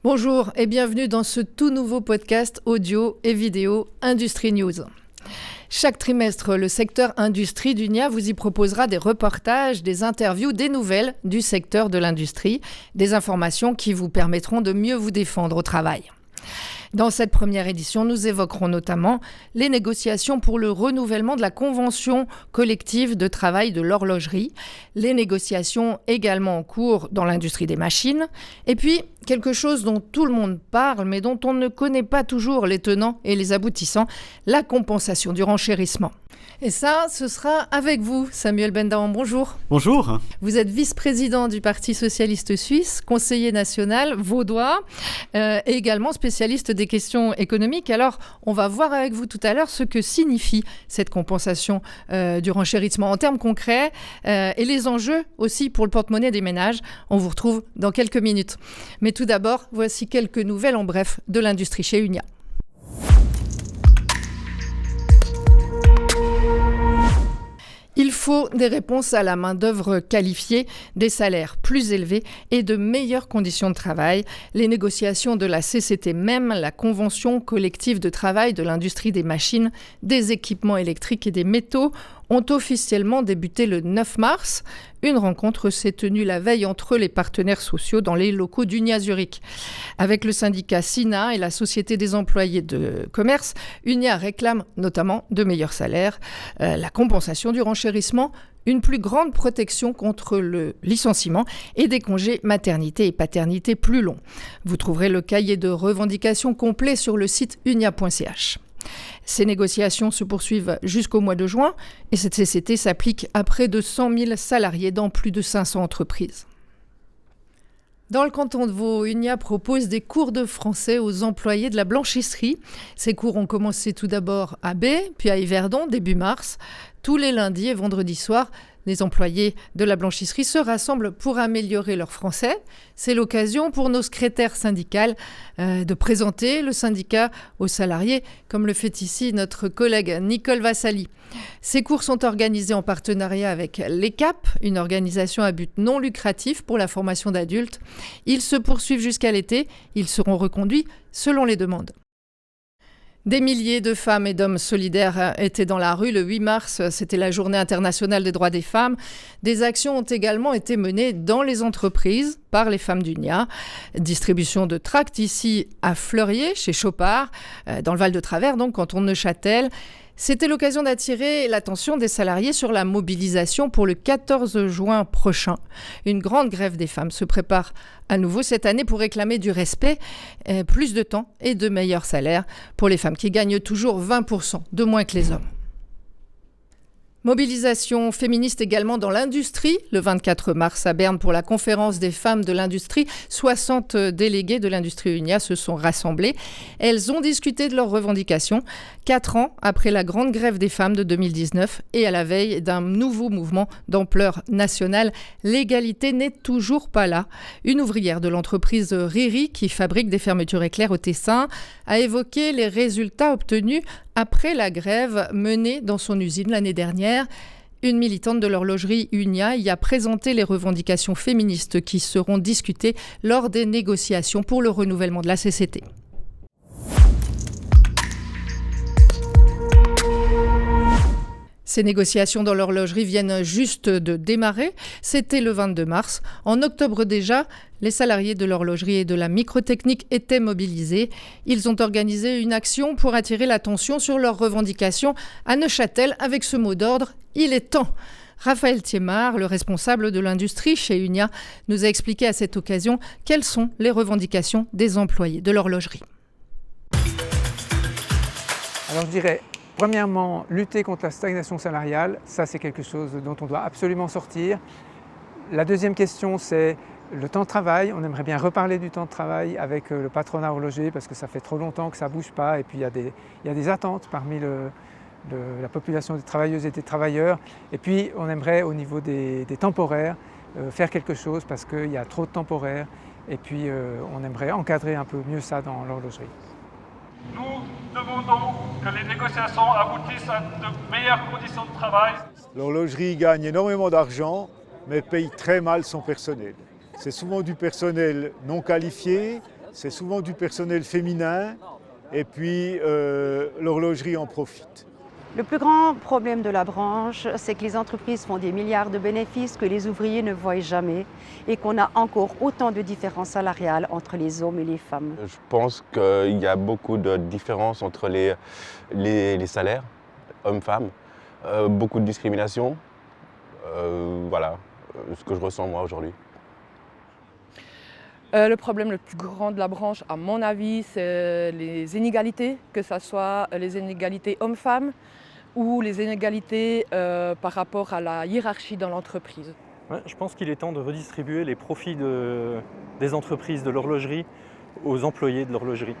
Bonjour et bienvenue dans ce tout nouveau podcast audio et vidéo Industrie News. Chaque trimestre, le secteur industrie d'UNIA vous y proposera des reportages, des interviews, des nouvelles du secteur de l'industrie, des informations qui vous permettront de mieux vous défendre au travail. Dans cette première édition, nous évoquerons notamment les négociations pour le renouvellement de la convention collective de travail de l'horlogerie, les négociations également en cours dans l'industrie des machines, et puis quelque chose dont tout le monde parle mais dont on ne connaît pas toujours les tenants et les aboutissants, la compensation du renchérissement. Et ça, ce sera avec vous, Samuel Bendahan. Bonjour. Bonjour. Vous êtes vice-président du Parti socialiste suisse, conseiller national vaudois et également spécialiste des questions économiques. Alors, on va voir avec vous tout à l'heure ce que signifie cette compensation du renchérissement en termes concrets et les enjeux aussi pour le porte-monnaie des ménages. On vous retrouve dans quelques minutes. Mais tout d'abord, voici quelques nouvelles en bref de l'industrie chez UNIA. Il faut des réponses à la main-d'œuvre qualifiée, des salaires plus élevés et de meilleures conditions de travail. Les négociations de la CCT, même la convention collective de travail de l'industrie des machines, des équipements électriques et des métaux, ont officiellement débuté le 9 mars. Une rencontre s'est tenue la veille entre les partenaires sociaux dans les locaux d'UNIA Zurich. Avec le syndicat SINA et la Société des employés de commerce, UNIA réclame notamment de meilleurs salaires, la compensation du renchérissement, une plus grande protection contre le licenciement et des congés maternité et paternité plus longs. Vous trouverez le cahier de revendications complet sur le site unia.ch. Ces négociations se poursuivent jusqu'au mois de juin et cette CCT s'applique à près de 100 000 salariés dans plus de 500 entreprises. Dans le canton de Vaud, UNIA propose des cours de français aux employés de la blanchisserie. Ces cours ont commencé tout d'abord à Bay, puis à Yverdon, début mars. Tous les lundis et vendredis soirs, les employés de la blanchisserie se rassemblent pour améliorer leur français. C'est l'occasion pour nos secrétaires syndicales de présenter le syndicat aux salariés, comme le fait ici notre collègue Nicole Vassali. Ces cours sont organisés en partenariat avec l'ECAP, une organisation à but non lucratif pour la formation d'adultes. Ils se poursuivent jusqu'à l'été. Ils seront reconduits selon les demandes. Des milliers de femmes et d'hommes solidaires étaient dans la rue le 8 mars. C'était la journée internationale des droits des femmes. Des actions ont également été menées dans les entreprises par les femmes d'UNIA. Distribution de tracts ici à Fleurier, chez Chopard, dans le Val de Travers, donc canton de Neuchâtel. C'était l'occasion d'attirer l'attention des salariés sur la mobilisation pour le 14 juin prochain. Une grande grève des femmes se prépare à nouveau cette année pour réclamer du respect, plus de temps et de meilleurs salaires pour les femmes qui gagnent toujours 20% de moins que les hommes. Mobilisation féministe également dans l'industrie. Le 24 mars à Berne pour la conférence des femmes de l'industrie, 60 délégués de l'industrie UNIA se sont rassemblés. Elles ont discuté de leurs revendications 4 ans après la grande grève des femmes de 2019 et à la veille d'un nouveau mouvement d'ampleur nationale. L'égalité n'est toujours pas là. Une ouvrière de l'entreprise Riri, qui fabrique des fermetures éclairs au Tessin, a évoqué les résultats obtenus après la grève menée dans son usine l'année dernière. Une militante de l'horlogerie UNIA y a présenté les revendications féministes qui seront discutées lors des négociations pour le renouvellement de la CCT. Ces négociations dans l'horlogerie viennent juste de démarrer. C'était le 22 mars. En octobre déjà, les salariés de l'horlogerie et de la microtechnique étaient mobilisés. Ils ont organisé une action pour attirer l'attention sur leurs revendications à Neuchâtel avec ce mot d'ordre « Il est temps ». Raphaël Thiemard, le responsable de l'industrie chez UNIA, nous a expliqué à cette occasion quelles sont les revendications des employés de l'horlogerie. Alors je dirais, premièrement, lutter contre la stagnation salariale, ça c'est quelque chose dont on doit absolument sortir. La deuxième question, c'est le temps de travail. On aimerait bien reparler du temps de travail avec le patronat horloger parce que ça fait trop longtemps que ça ne bouge pas et puis il y a des attentes parmi la population des travailleuses et des travailleurs. Et puis on aimerait au niveau des temporaires faire quelque chose parce qu'il y a trop de temporaires et puis on aimerait encadrer un peu mieux ça dans l'horlogerie. Nous demandons que les négociations aboutissent à de meilleures conditions de travail. L'horlogerie gagne énormément d'argent, mais paye très mal son personnel. C'est souvent du personnel non qualifié, c'est souvent du personnel féminin et puis l'horlogerie en profite. Le plus grand problème de la branche, c'est que les entreprises font des milliards de bénéfices que les ouvriers ne voient jamais et qu'on a encore autant de différences salariales entre les hommes et les femmes. Je pense qu'il y a beaucoup de différences entre les salaires, hommes-femmes, beaucoup de discrimination. Voilà ce que je ressens moi aujourd'hui. Le problème le plus grand de la branche, à mon avis, c'est les inégalités, que ce soit les inégalités hommes-femmes ou les inégalités par rapport à la hiérarchie dans l'entreprise. Ouais, je pense qu'il est temps de redistribuer les profits des entreprises de l'horlogerie aux employés de l'horlogerie.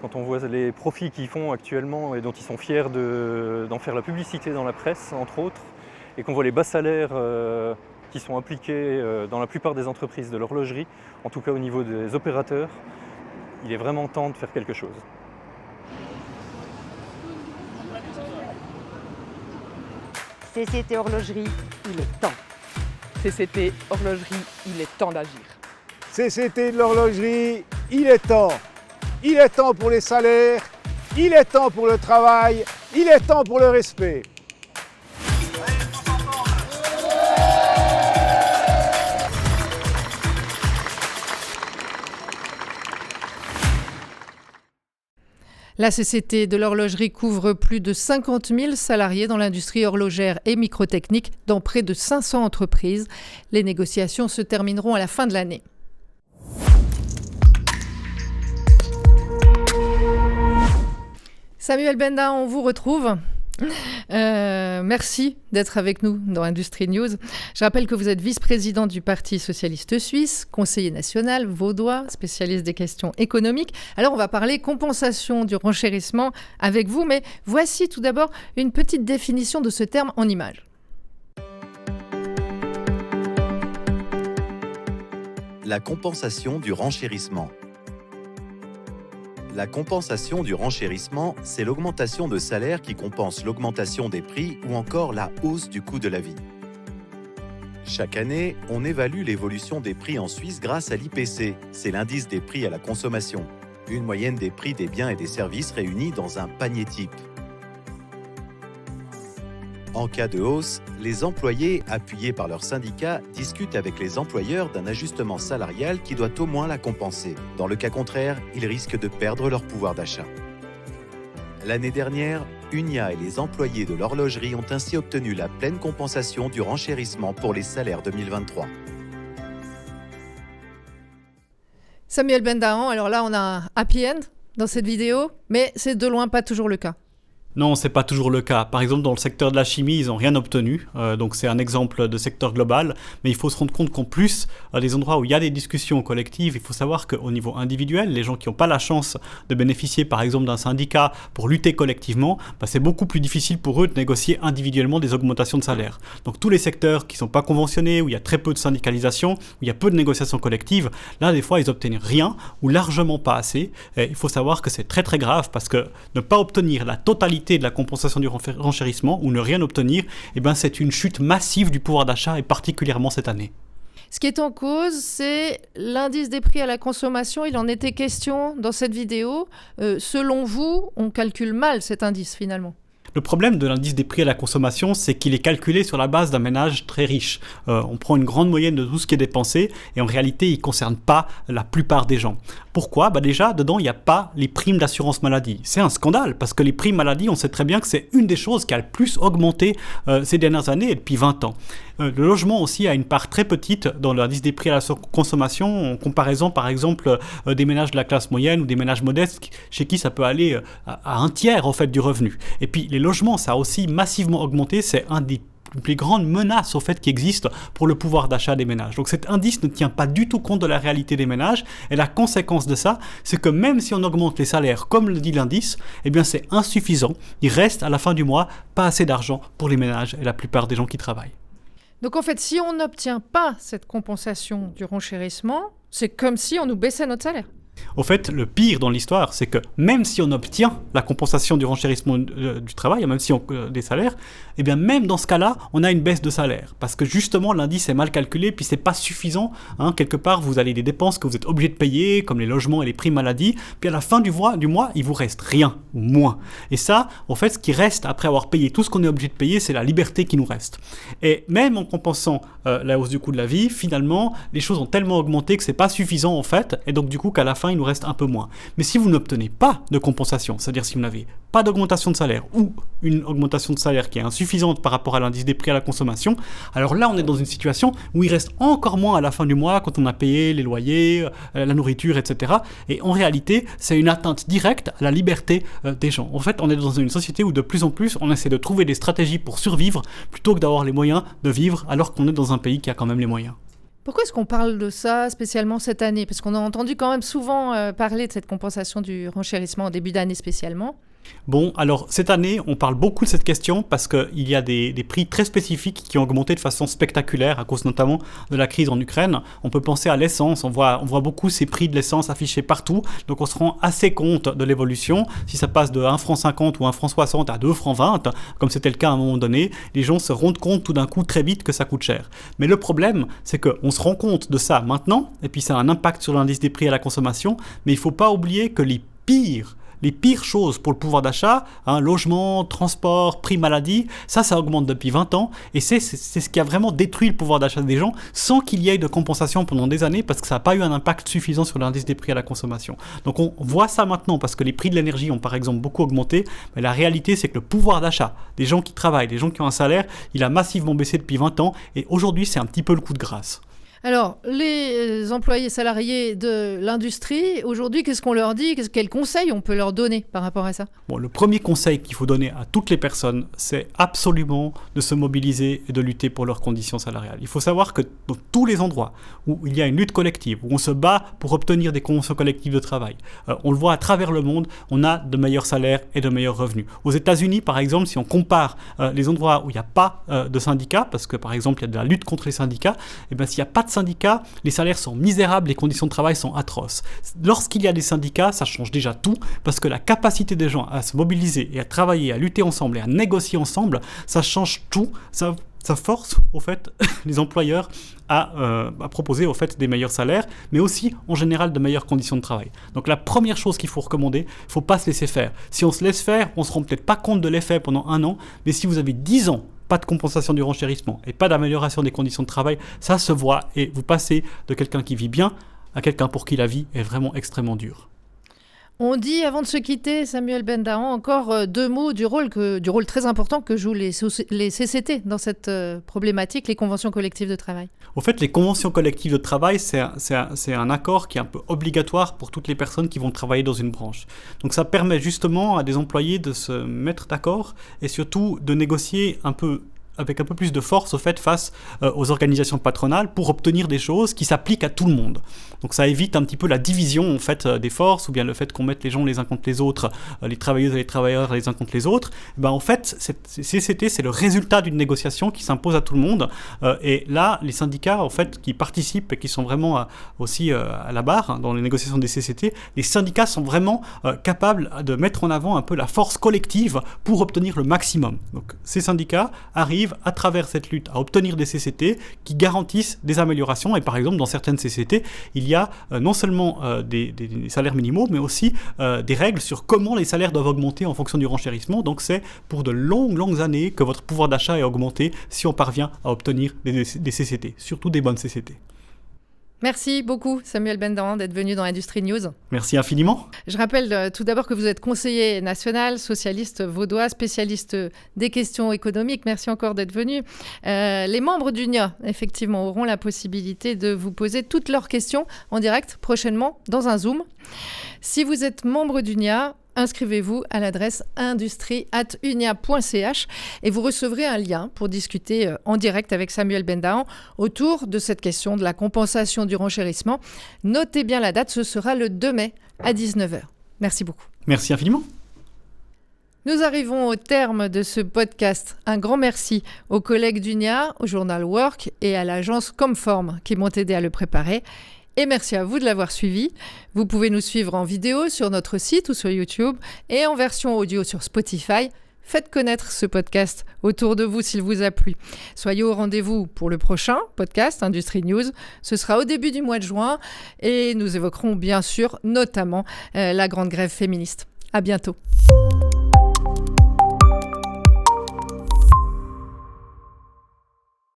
Quand on voit les profits qu'ils font actuellement et dont ils sont fiers d'en faire la publicité dans la presse, entre autres, et qu'on voit les bas salaires qui sont appliqués dans la plupart des entreprises de l'horlogerie, en tout cas au niveau des opérateurs, il est vraiment temps de faire quelque chose. CCT Horlogerie, il est temps. CCT Horlogerie, il est temps d'agir. CCT de l'horlogerie, il est temps. Il est temps pour les salaires, il est temps pour le travail, il est temps pour le respect. La CCT de l'horlogerie couvre plus de 50 000 salariés dans l'industrie horlogère et microtechnique dans près de 500 entreprises. Les négociations se termineront à la fin de l'année. Samuel Benda, on vous retrouve. Merci d'être avec nous dans Industrie News. Je rappelle que vous êtes vice-président du Parti socialiste suisse, conseiller national vaudois, spécialiste des questions économiques. Alors on va parler compensation du renchérissement avec vous, mais voici tout d'abord une petite définition de ce terme en images. La compensation du renchérissement. La compensation du renchérissement, c'est l'augmentation de salaire qui compense l'augmentation des prix ou encore la hausse du coût de la vie. Chaque année, on évalue l'évolution des prix en Suisse grâce à l'IPC, c'est l'indice des prix à la consommation, une moyenne des prix des biens et des services réunis dans un panier type. En cas de hausse, les employés, appuyés par leurs syndicats, discutent avec les employeurs d'un ajustement salarial qui doit au moins la compenser. Dans le cas contraire, ils risquent de perdre leur pouvoir d'achat. L'année dernière, Unia et les employés de l'horlogerie ont ainsi obtenu la pleine compensation du renchérissement pour les salaires 2023. Samuel Bendahan, alors là on a un happy end dans cette vidéo, mais c'est de loin pas toujours le cas. Non, c'est pas toujours le cas. Par exemple, dans le secteur de la chimie, ils n'ont rien obtenu. Donc c'est un exemple de secteur global. Mais il faut se rendre compte qu'en plus, à des endroits où il y a des discussions collectives, il faut savoir qu'au niveau individuel, les gens qui n'ont pas la chance de bénéficier, par exemple, d'un syndicat pour lutter collectivement, c'est beaucoup plus difficile pour eux de négocier individuellement des augmentations de salaire. Donc tous les secteurs qui ne sont pas conventionnés, où il y a très peu de syndicalisation, où il y a peu de négociations collectives, là, des fois, ils obtiennent rien ou largement pas assez. Et il faut savoir que c'est très très grave parce que ne pas obtenir la totalité de la compensation du renchérissement ou ne rien obtenir, c'est une chute massive du pouvoir d'achat et particulièrement cette année. Ce qui est en cause, c'est l'indice des prix à la consommation. Il en était question dans cette vidéo. Selon vous, on calcule mal cet indice finalement. Le problème de l'indice des prix à la consommation, c'est qu'il est calculé sur la base d'un ménage très riche. On prend une grande moyenne de tout ce qui est dépensé et en réalité, il ne concerne pas la plupart des gens. Pourquoi ? Déjà, dedans, il n'y a pas les primes d'assurance maladie. C'est un scandale parce que les primes maladie, on sait très bien que c'est une des choses qui a le plus augmenté ces dernières années et depuis 20 ans. Le logement aussi a une part très petite dans l'indice des prix à la consommation en comparaison, par exemple, des ménages de la classe moyenne ou des ménages modestes chez qui ça peut aller à un tiers en fait, du revenu. Et puis, les logements, ça a aussi massivement augmenté. C'est un des plus grandes menaces au fait qui existent pour le pouvoir d'achat des ménages. Donc cet indice ne tient pas du tout compte de la réalité des ménages et la conséquence de ça, c'est que même si on augmente les salaires comme le dit l'indice, c'est insuffisant. Il reste à la fin du mois pas assez d'argent pour les ménages et la plupart des gens qui travaillent. Donc en fait, si on n'obtient pas cette compensation du renchérissement, c'est comme si on nous baissait notre salaire. Au fait, le pire dans l'histoire, c'est que même si on obtient la compensation du renchérissement du travail, même si on des salaires, eh bien même dans ce cas-là, on a une baisse de salaire. Parce que justement, l'indice est mal calculé, puis c'est pas suffisant. Quelque part, vous avez des dépenses que vous êtes obligé de payer, comme les logements et les primes maladie, puis à la fin du mois, il vous reste rien, ou moins. Et ça, en fait, ce qui reste après avoir payé tout ce qu'on est obligé de payer, c'est la liberté qui nous reste. Et même en compensant la hausse du coût de la vie, finalement, les choses ont tellement augmenté que c'est pas suffisant en fait, et donc du coup qu'à la fin, il nous reste un peu moins. Mais si vous n'obtenez pas de compensation, c'est-à-dire si vous n'avez pas d'augmentation de salaire ou une augmentation de salaire qui est insuffisante par rapport à l'indice des prix à la consommation, alors là on est dans une situation où il reste encore moins à la fin du mois quand on a payé les loyers, la nourriture, etc. Et en réalité, c'est une atteinte directe à la liberté des gens. En fait, on est dans une société où de plus en plus on essaie de trouver des stratégies pour survivre plutôt que d'avoir les moyens de vivre alors qu'on est dans un pays qui a quand même les moyens. Pourquoi est-ce qu'on parle de ça spécialement cette année? Parce qu'on a entendu quand même souvent parler de cette compensation du renchérissement en début d'année spécialement. Bon, alors cette année, on parle beaucoup de cette question parce qu'il y a des prix très spécifiques qui ont augmenté de façon spectaculaire à cause notamment de la crise en Ukraine. On peut penser à l'essence, on voit beaucoup ces prix de l'essence affichés partout, donc on se rend assez compte de l'évolution. Si ça passe de 1,50 € ou 1,60 € à 2,20 €, comme c'était le cas à un moment donné, les gens se rendent compte tout d'un coup très vite que ça coûte cher. Mais le problème, c'est qu'on se rend compte de ça maintenant, et puis ça a un impact sur l'indice des prix à la consommation, mais il ne faut pas oublier que les pires choses pour le pouvoir d'achat, logement, transport, prix maladie, ça augmente depuis 20 ans et c'est ce qui a vraiment détruit le pouvoir d'achat des gens sans qu'il y ait de compensation pendant des années parce que ça n'a pas eu un impact suffisant sur l'indice des prix à la consommation. Donc on voit ça maintenant parce que les prix de l'énergie ont par exemple beaucoup augmenté, mais la réalité c'est que le pouvoir d'achat des gens qui travaillent, des gens qui ont un salaire, il a massivement baissé depuis 20 ans et aujourd'hui c'est un petit peu le coup de grâce. Alors, les employés salariés de l'industrie, aujourd'hui, qu'est-ce qu'on leur dit? Quels conseils on peut leur donner par rapport à ça? Bon, le premier conseil qu'il faut donner à toutes les personnes, c'est absolument de se mobiliser et de lutter pour leurs conditions salariales. Il faut savoir que dans tous les endroits où il y a une lutte collective, où on se bat pour obtenir des conventions collectives de travail, on le voit à travers le monde, on a de meilleurs salaires et de meilleurs revenus. Aux États-Unis, par exemple, si on compare les endroits où il n'y a pas de syndicats, parce que par exemple, il y a de la lutte contre les syndicats, et bien s'il n'y a pas de syndicats, les salaires sont misérables, les conditions de travail sont atroces. Lorsqu'il y a des syndicats, ça change déjà tout, parce que la capacité des gens à se mobiliser et à travailler, à lutter ensemble et à négocier ensemble, ça change tout, ça force au fait les employeurs à proposer au fait des meilleurs salaires, mais aussi en général de meilleures conditions de travail. Donc la première chose qu'il faut recommander, il ne faut pas se laisser faire. Si on se laisse faire, on ne se rend peut-être pas compte de l'effet pendant 1 an, mais si vous avez 10 ans, pas de compensation du renchérissement et pas d'amélioration des conditions de travail, ça se voit et vous passez de quelqu'un qui vit bien à quelqu'un pour qui la vie est vraiment extrêmement dure. On dit, avant de se quitter, Samuel Bendahan, encore 2 mots du rôle très important que jouent les CCT dans cette problématique, les conventions collectives de travail. Au fait, les conventions collectives de travail, c'est un accord qui est un peu obligatoire pour toutes les personnes qui vont travailler dans une branche. Donc ça permet justement à des employés de se mettre d'accord et surtout de négocier avec un peu plus de force au fait face aux organisations patronales pour obtenir des choses qui s'appliquent à tout le monde. Donc ça évite un petit peu la division en fait des forces ou bien le fait qu'on mette les gens les uns contre les autres, les travailleuses et les travailleurs les uns contre les autres. En fait, CCT c'est le résultat d'une négociation qui s'impose à tout le monde et là les syndicats en fait qui participent et qui sont vraiment aussi à la barre dans les négociations des CCT, les syndicats sont vraiment capables de mettre en avant un peu la force collective pour obtenir le maximum. Donc ces syndicats arrivent à travers cette lutte à obtenir des CCT qui garantissent des améliorations et par exemple dans certaines CCT il y a non seulement des salaires minimaux mais aussi des règles sur comment les salaires doivent augmenter en fonction du renchérissement, donc c'est pour de longues années que votre pouvoir d'achat est augmenté si on parvient à obtenir des CCT, surtout des bonnes CCT. Merci beaucoup Samuel Bendahan d'être venu dans Industrie News. Merci infiniment. Je rappelle tout d'abord que vous êtes conseiller national, socialiste vaudois, spécialiste des questions économiques. Merci encore d'être venu. Les membres d'UNIA, effectivement, auront la possibilité de vous poser toutes leurs questions en direct prochainement dans un Zoom. Si vous êtes membre d'UNIA, inscrivez-vous à l'adresse industrie@unia.ch et vous recevrez un lien pour discuter en direct avec Samuel Bendahan autour de cette question de la compensation du renchérissement. Notez bien la date, ce sera le 2 mai à 19h. Merci beaucoup. Merci infiniment. Nous arrivons au terme de ce podcast. Un grand merci aux collègues d'UNIA, au journal Work et à l'agence Comform qui m'ont aidé à le préparer. Et merci à vous de l'avoir suivi. Vous pouvez nous suivre en vidéo sur notre site ou sur YouTube et en version audio sur Spotify. Faites connaître ce podcast autour de vous s'il vous a plu. Soyez au rendez-vous pour le prochain podcast Industrie News. Ce sera au début du mois de juin et nous évoquerons bien sûr notamment la grande grève féministe. À bientôt.